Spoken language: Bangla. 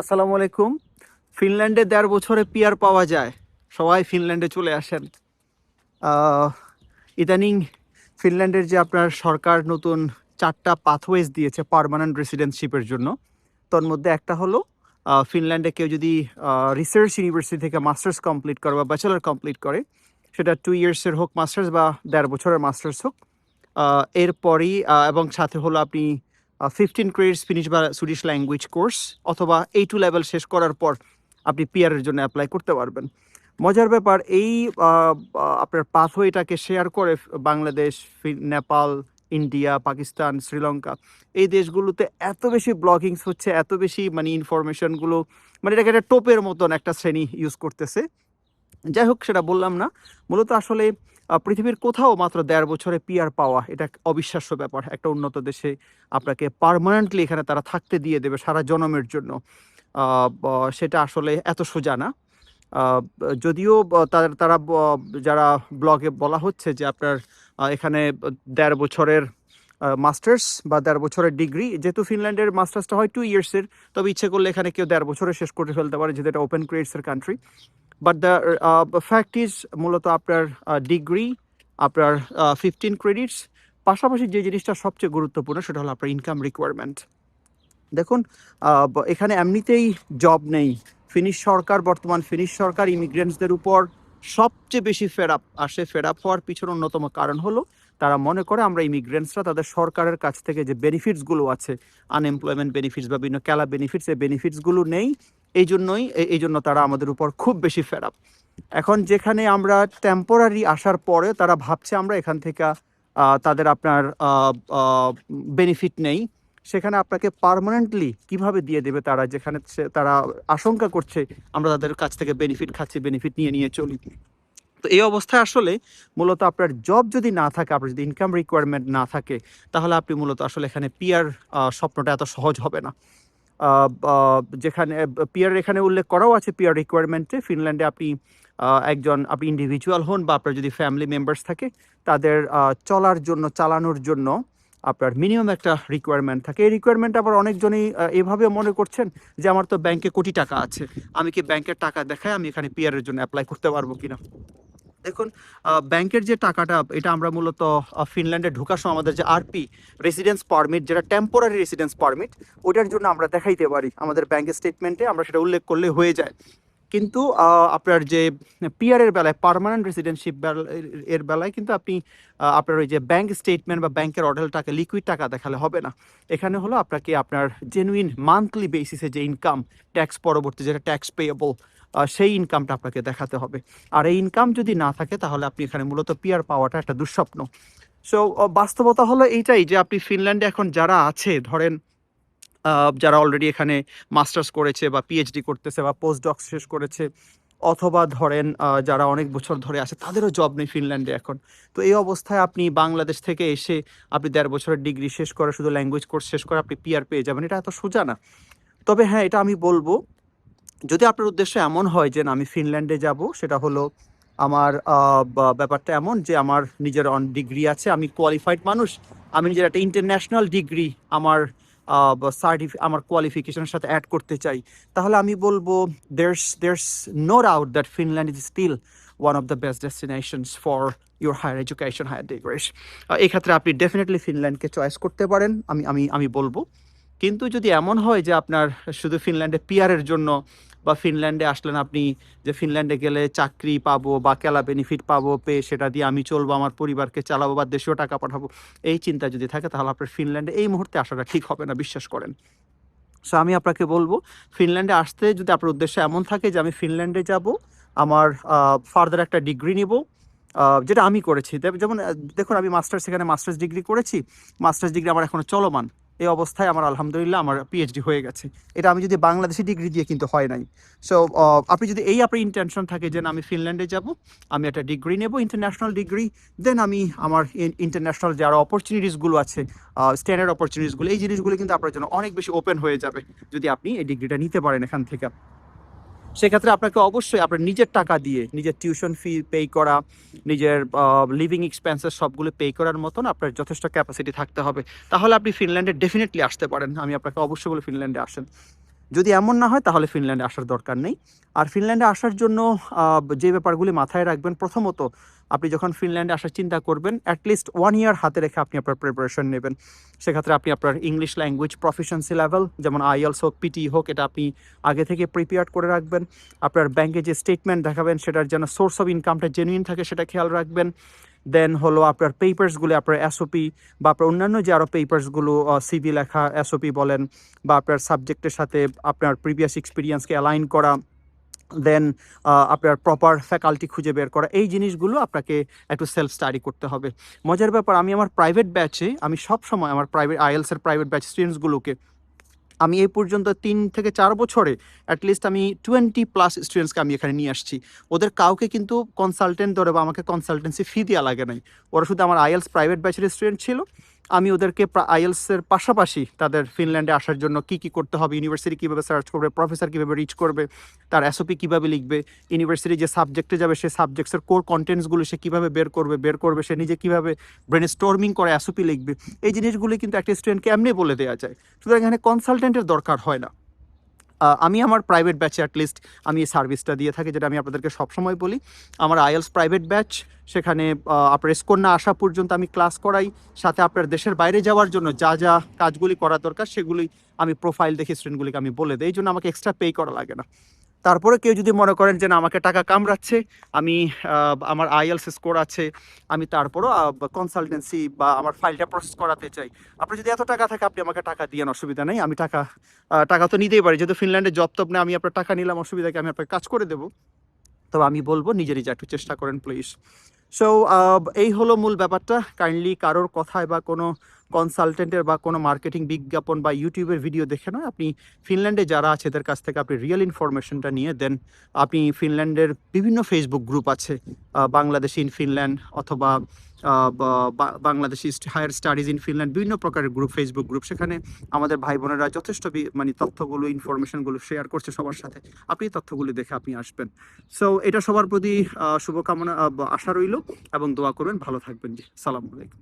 আসসালামু আলাইকুম। ফিনল্যান্ডে ১.৫ বছরে পিআর পাওয়া যায়। সবাই ফিনল্যান্ডে চলে আসেন। আহ, ইদানিং ফিনল্যান্ডের যে আপনার সরকার নতুন ৪টা পাথওয়েজ দিয়েছে পার্মানেন্ট রেসিডেন্সিপের জন্য। তোর মধ্যে একটা হলো ফিনল্যান্ডে কেউ যদি রিসার্চ ইউনিভার্সিটি থেকে মাস্টার্স কমপ্লিট করে বা ব্যাচেলর কমপ্লিট করে, সেটা 2 ইয়ার্সের হোক মাস্টার্স বা ১.৫ বছরের মাস্টার্স হোক, এরপরই এবং সাথে হলো আপনি 15 ক্রেডিটস ফিনিশ বা সুইডিশ ল্যাঙ্গুয়েজ কোর্স অথবা A2 লেভেল শেষ করার পর আপনি পিআরের জন্য অ্যাপ্লাই করতে পারবেন। মজার ব্যাপার, এই আপনার পাথওয়েটাকে শেয়ার করে বাংলাদেশ, নেপাল, ইন্ডিয়া, পাকিস্তান, শ্রীলঙ্কা, এই দেশগুলোতে এত বেশি ব্লগিংস হচ্ছে, এত বেশি মানে ইনফরমেশনগুলো, মানে এটাকে একটা টোপের মতন একটা শ্রেণী ইউজ করতেছে। যাই হোক, সেটা বললাম না। মূলত আসলে পৃথিবীর কোথাও মাত্র ১.৫ বছরে পিআর পাওয়া এটা এক অবিশ্বাস্য ব্যাপার। একটা উন্নত দেশে আপনাকে পার্মানেন্টলি এখানে তারা থাকতে দিয়ে দেবে সারা জনমের জন্য। সেটা আসলে এত সোজা না। যদিও তারা যারা ব্লগে বলা হচ্ছে যে আপনার এখানে ১.৫ বছরের মাস্টার্স বা ১.৫ বছরের ডিগ্রি, যেহেতু ফিনল্যান্ডের মাস্টার্সটা হয় 2 ইয়ার্সের, তবে ইচ্ছে করলে এখানে কেউ ১.৫ বছরে শেষ করে ফেলতে পারে, যেহেতু এটা ওপেন ক্রেডিটসের country. But the fact is, মূলত আপনার ডিগ্রি, আপনার 15 ক্রেডিটস, পাশাপাশি যে জিনিসটা সবচেয়ে গুরুত্বপূর্ণ সেটা হলো আপনার ইনকাম রিকোয়ারমেন্ট। দেখুন, এখানে এমনিতেই জব নেই। বর্তমান ফিনিশ সরকার ইমিগ্রেন্টসদের উপর সবচেয়ে বেশি ফেড আপ আসে। ফেড আপ হওয়ার পিছনে অন্যতম কারণ হলো তারা মনে করে আমরা ইমিগ্রেন্টসরা তাদের সরকারের কাছ থেকে যে বেনিফিটসগুলো আছে, আনএমপ্লয়মেন্ট বেনিফিটস বা বিভিন্ন ক্যালা বেনিফিটস, এই বেনিফিটসগুলো নেই। এই জন্য তারা আমাদের উপর খুব বেশি ফেড আপ। এখন যেখানে আমরা টেম্পোরারি আসার পরে তারা ভাবছে আমরা এখান থেকে তাদের আপনার বেনিফিট নেই, সেখানে আপনাকে পার্মানেন্টলি কিভাবে দিয়ে দেবে তারা, যেখানে তারা আশঙ্কা করছে আমরা তাদের কাছ থেকে বেনিফিট খাচ্ছি, বেনিফিট নিয়ে নিয়ে চলি। তো এই অবস্থায় আসলে মূলত আপনার জব যদি না থাকে, আপনার যদি ইনকাম রিকোয়ারমেন্ট না থাকে, তাহলে আপনি মূলত আসলে এখানে পিআর স্বপ্নটা এত সহজ হবে না। যেখানে পিআর এখানে উল্লেখ করাও আছে পিআর রিকোয়ারমেন্টে, ফিনল্যান্ডে আপনি আপনি ইন্ডিভিজুয়াল হন বা আপনার যদি ফ্যামিলি মেম্বার্স থাকে, তাদের চালানোর জন্য আপনার মিনিমাম একটা রিকোয়ারমেন্ট থাকে। এই রিকোয়ারমেন্ট আবার অনেকজনই এভাবে মনে করছেন যে আমার তো ব্যাংকে কোটি টাকা আছে, আমি কি ব্যাংকের টাকা দেখায় আমি এখানে পিআরের জন্য অ্যাপ্লাই করতে পারবো কিনা। দেখুন, ব্যাংকের যে টাকাটা, এটা আমরা মূলত ফিনল্যান্ডে ঢোকার সময় আমাদের যে আরপি রেসিডেন্স পারমিট, যেটা টেম্পোরারি রেসিডেন্স পারমিট, ওটার জন্য আমরা দেখাইতে পারি আমাদের ব্যাংকের স্টেটমেন্টে, আমরা সেটা উল্লেখ করলে হয়ে যায়। কিন্তু আপনার যে পিআরের বেলায়, পার্মানেন্ট রেসিডেন্সিপ এর বেলায় কিন্তু আপনি আপনার ওই যে ব্যাংক স্টেটমেন্ট বা ব্যাংকের অঢেল টাকা, লিকুইড টাকা দেখালে হবে না। এখানে হলো আপনাকে আপনার জেনুইন মান্থলি বেসিসে যে ইনকাম, ট্যাক্স পরবর্তী যেটা ট্যাক্স পেয়েবল, সেই ইনকামটা আপনাকে দেখাতে হবে। আর এই ইনকাম যদি না থাকে তাহলে আপনি এখানে মূলত পিআর পাওয়াটা একটা দুঃস্বপ্ন। সো বাস্তবতা হলো এইটাই যে আপনি ফিনল্যান্ডে এখন যারা আছে, ধরেন যারা অলরেডি এখানে মাস্টার্স করেছে বা পিএইচডি করতেছে বা পোস্ট ডক শেষ করেছে, অথবা ধরেন যারা অনেক বছর ধরে আছে, তাদেরও জব নেই ফিনল্যান্ডে এখন। তো এই অবস্থায় আপনি বাংলাদেশ থেকে এসে আপনি ১.৫ বছরের ডিগ্রি শেষ করে, শুধু ল্যাঙ্গুয়েজ কোর্স শেষ করে আপনি পিআর পেয়ে যাবেন, এটা এত সোজা না। তবে হ্যাঁ, এটা আমি বলবো, যদি আপনার উদ্দেশ্য এমন হয় যে না আমি ফিনল্যান্ডে যাব, সেটা হলো আমার ব্যাপারটা এমন যে আমার নিজের ডিগ্রি আছে, আমি কোয়ালিফাইড মানুষ, আমি নিজের একটা ইন্টারন্যাশনাল ডিগ্রি আমার আমার কোয়ালিফিকেশনের সাথে অ্যাড করতে চাই, তাহলে আমি বলবো there's no doubt that Finland is still one of the best destinations for your higher education, higher degrees. এই ক্ষেত্রে আপনি ডেফিনেটলি ফিনল্যান্ডকে চয়েস করতে পারেন, আমি বলবো। কিন্তু যদি এমন হয় যে আপনার শুধু ফিনল্যান্ডে পিআরের জন্য, বা ফিনল্যান্ডে আসলেন আপনি যে ফিনল্যান্ডে গেলে চাকরি পাবো বা কেলা বেনিফিট পাবো, পেয়ে সেটা দিয়ে আমি চলবো, আমার পরিবারকে চালাবো বা দেশেও টাকা পাঠাবো, এই চিন্তা যদি থাকে, তাহলে আপনার ফিনল্যান্ডে এই মুহূর্তে আসাটা ঠিক হবে না, বিশ্বাস করেন। সো আমি আপনাকে বলবো, ফিনল্যান্ডে আসতে যদি আপনার উদ্দেশ্য এমন থাকে যে আমি ফিনল্যান্ডে যাব, আমার ফার্দার একটা ডিগ্রি নিব, যেটা আমি করেছি। যেমন দেখুন, আমি এখানে মাস্টার্স ডিগ্রি করেছি, মাস্টার্স ডিগ্রি আমার এখনো চলমান। এই অবস্থায় আমার আলহামদুলিল্লাহ আমার পিএইচডি হয়ে গেছে। এটা আমি যদি বাংলাদেশি ডিগ্রি দিয়ে কিন্তু হয় নাই। সো আপনি যদি আপনার ইন্টেনশন থাকে যে না, আমি ফিনল্যান্ডে যাব, আমি একটা ডিগ্রি নেব, ইন্টারন্যাশনাল ডিগ্রি, দেন আমি আমার ইন্টারন্যাশনাল যারা অপরচুনিটিসগুলো আছে, স্ট্যান্ডার্ড অপরচুনিটিসগুলো, এই জিনিসগুলো কিন্তু আপনার জন্য অনেক বেশি ওপেন হয়ে যাবে যদি আপনি এই ডিগ্রিটা নিতে পারেন এখান থেকে। সেক্ষেত্রে আপনাকে অবশ্যই আপনার নিজের টাকা দিয়ে নিজের টিউশন ফি পে করা, নিজের লিভিং এক্সপেন্সেস সবগুলো পে করার মতন আপনার যথেষ্ট ক্যাপাসিটি থাকতে হবে, তাহলে আপনি ফিনল্যান্ডে ডেফিনেটলি আসতে পারেন। আমি আপনাকে অবশ্যই বলে ফিনল্যান্ডে আসেন। যদি এমন না হয় তাহলে ফিনল্যান্ডে আসার দরকার নেই। আর ফিনল্যান্ডে আসার জন্য যে ব্যাপারগুলি মাথায় রাখবেন, প্রথমত আপনি যখন ফিনল্যান্ডে আসার চিন্তা করবেন অ্যাটলিস্ট 1 ইয়ার হাতে রেখে আপনি আপনার প্রিপারেশন নেবেন। সেক্ষেত্রে আপনি আপনার ইংলিশ ল্যাঙ্গুয়েজ প্রফিসিয়েন্সি লেভেল যেমন আইএলস হোক, পিটি হোক, এটা আপনি আগে থেকে প্রিপেয়ার করে রাখবেন। আপনার ব্যাংকে যে স্টেটমেন্ট দেখাবেন সেটার যেন সোর্স অফ ইনকামটা জেনুইন থাকে সেটা খেয়াল রাখবেন। দেন হলো আপনার পেপারসগুলো, আপনার এসওপি বা আপনার অন্যান্য যে আরও পেপারসগুলো, সিভি লেখা, এসওপি বলেন, বা আপনার সাবজেক্টের সাথে আপনার প্রিভিয়াস এক্সপিরিয়েন্সকে অ্যালাইন করা, দেন আপনার প্রপার ফ্যাকাল্টি খুঁজে বের করা, এই জিনিসগুলো আপনাকে একটু সেলফ স্টাডি করতে হবে। মজার ব্যাপার, আমি আমার প্রাইভেট ব্যাচে আমি সবসময় আমার প্রাইভেট আইএলসের প্রাইভেট ব্যাচ স্টুডেন্টসগুলোকে আমি এই পর্যন্ত 3 থেকে 4 বছরে অ্যাটলিস্ট আমি 20+ স্টুডেন্টসকে আমি এখানে নিয়ে আসছি। ওদের কাউকে কিন্তু কনসালটেন্ট ধরে বা আমাকে কনসালটেন্সি ফি দেওয়া লাগে নাই। ওরা শুধু আমার আইএলস প্রাইভেট ব্যাচের স্টুডেন্ট ছিল। আমি ওদেরকে আইএলসের পাশাপাশি তাদের ফিনল্যান্ডে আসার জন্য কী কী করতে হবে, ইউনিভার্সিটি কীভাবে সার্চ করবে, প্রফেসর কীভাবে রিচ করবে, তার এসওপি কীভাবে লিখবে, ইউনিভার্সিটি যে সাবজেক্টে যাবে সেই সাবজেক্টসের কোর কন্টেন্টসগুলো সে কীভাবে বের করবে, সে নিজে কীভাবে ব্রেন স্টর্মিং করে এসওপি লিখবে, এই জিনিসগুলি কিন্তু একটা স্টুডেন্টকে এমনি বলে দেওয়া যায়। সুতরাং এখানে কনসালটেন্টের দরকার হয় না। আমি আমার প্রাইভেট ব্যাচে অ্যাটলিস্ট আমি এই সার্ভিসটা দিয়ে থাকি, যেটা আমি আপনাদেরকে সবসময় বলি। আমার আইএলস প্রাইভেট ব্যাচ, সেখানে আপনার স্কোর না আসা পর্যন্ত আমি ক্লাস করাই, সাথে আপনার দেশের বাইরে যাওয়ার জন্য যা যা কাজগুলি করা দরকার সেগুলি আমি প্রোফাইল দেখে স্টুডেন্টগুলিকে আমি বলে দিই, এই জন্য আমাকে এক্সট্রা পে করা লাগে না। তারপরে কেউ যদি মনে করেন যে না আমাকে টাকা কামড়াচ্ছে, আমি আমার আইএলস স্কোর আছে, আমি তারপরও কনসালটেন্সি বা আমার ফাইলটা প্রসেস করাতে চাই, আপনার যদি এত টাকা থাকে আপনি আমাকে টাকা দিয়েন, অসুবিধা নেই। আমি টাকা তো নিতেই পারি, যেহেতু ফিনল্যান্ডে জব টব নেই, আমি আপনার টাকা নিলাম, অসুবিধা কি, আমি আপনাকে কাজ করে দেবো। তবে আমি বলবো নিজে নিজে একটু চেষ্টা করেন প্লিজ। সো এই হলো মূল ব্যাপারটা। কাইন্ডলি কারোর কথায় বা কোনো কনসালটেন্টের বা কোনো মার্কেটিং বিজ্ঞাপন বা ইউটিউবের ভিডিও দেখে নয়, আপনি ফিনল্যান্ডে যারা আছে এদের কাছ থেকে আপনি রিয়েল ইনফরমেশনটা নিয়ে দেন। আপনি ফিনল্যান্ডের বিভিন্ন ফেসবুক গ্রুপ আছে, বাংলাদেশ ইন ফিনল্যান্ড অথবা Bangladesh higher studies in Finland, বিভিন্ন প্রকারের গ্রুপ, ফেসবুক গ্রুপ, সেখানে আমাদের ভাই বোনেরা যথেষ্ট মানে তথ্যগুলো, ইনফরমেশনগুলো শেয়ার করছে সবার সাথে। আপনি তথ্যগুলো দেখে আপনি আসবেন। সো এটা সবার প্রতি শুভকামনা, আশা রইল, এবং দোয়া করবেন, ভালো থাকবেন। জি, সালাম আলাইকুম।